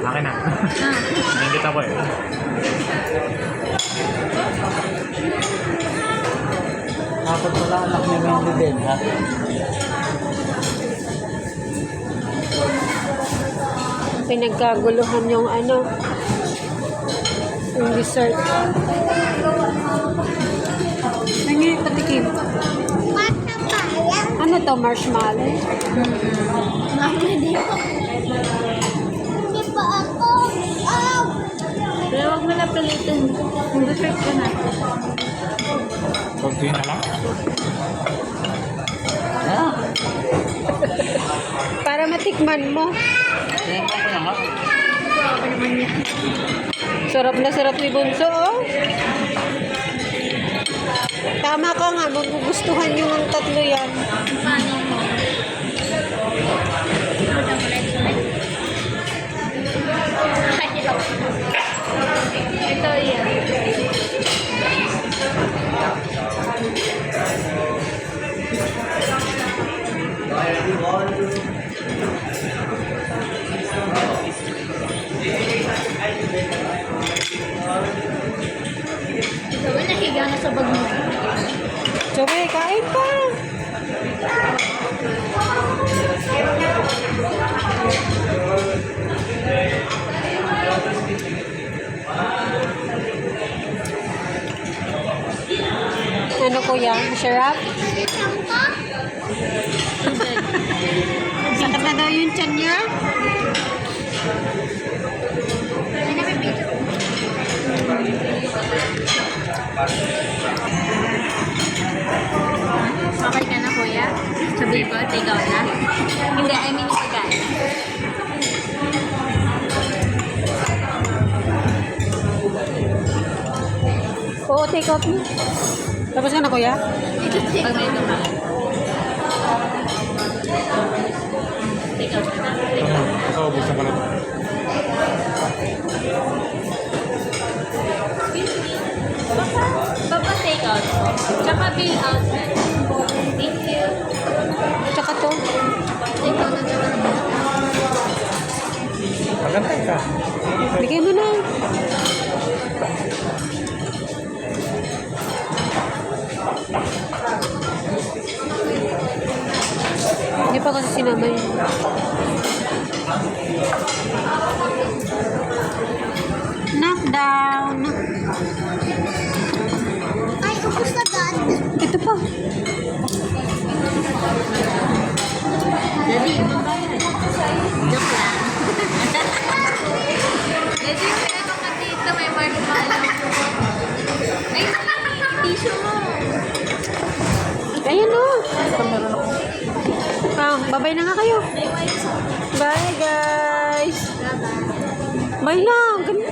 Akin na. Nandito ako eh. Dapat pala anak ni Wendy din, ha? Pinagkaguluhan yung ano, yung dessert. Nangyay patikim. Ano to, marshmallow? Hindi pa ako. Pero huwag mo na palitin. Mag-dessert ka na. Kunti na lang. Para matikman mo. Sarap na sarap ni Bunso, oh. Tama ka nga, magugustuhan nyo ng tatlo yan. Paano mo? Ito yan. Ito ba nahiga na sa bag mo? Sabi, kain pa. Ano kuya? Masarap? Sakit na daw yung tiyan niya? Okay ka na, kuya? Sabi ko, take out na? Hindi, I mean, pagkain. Oo, take out mo. Tapos ka na kuya? Pag may dumaan. Take out na. Take out na. Ikaw, buksan ko lang. Papa, take out. Tsaka bill out na. Thank you. Tsaka to. Take out na tsaka bill out. Magantay ka. Bigay mo na. Hindi pa kasi sinama yun. Knockdown. Ay, kapusta dad? Ito pa. Daddy, mabayan. Joke lang. Daddy, may ano ka dito, may marshmallow. Ay, tissue mo. Ayan o. Babay na nga kayo. May wipes. Bye guys. Bye-bye. Bye na. Ganun.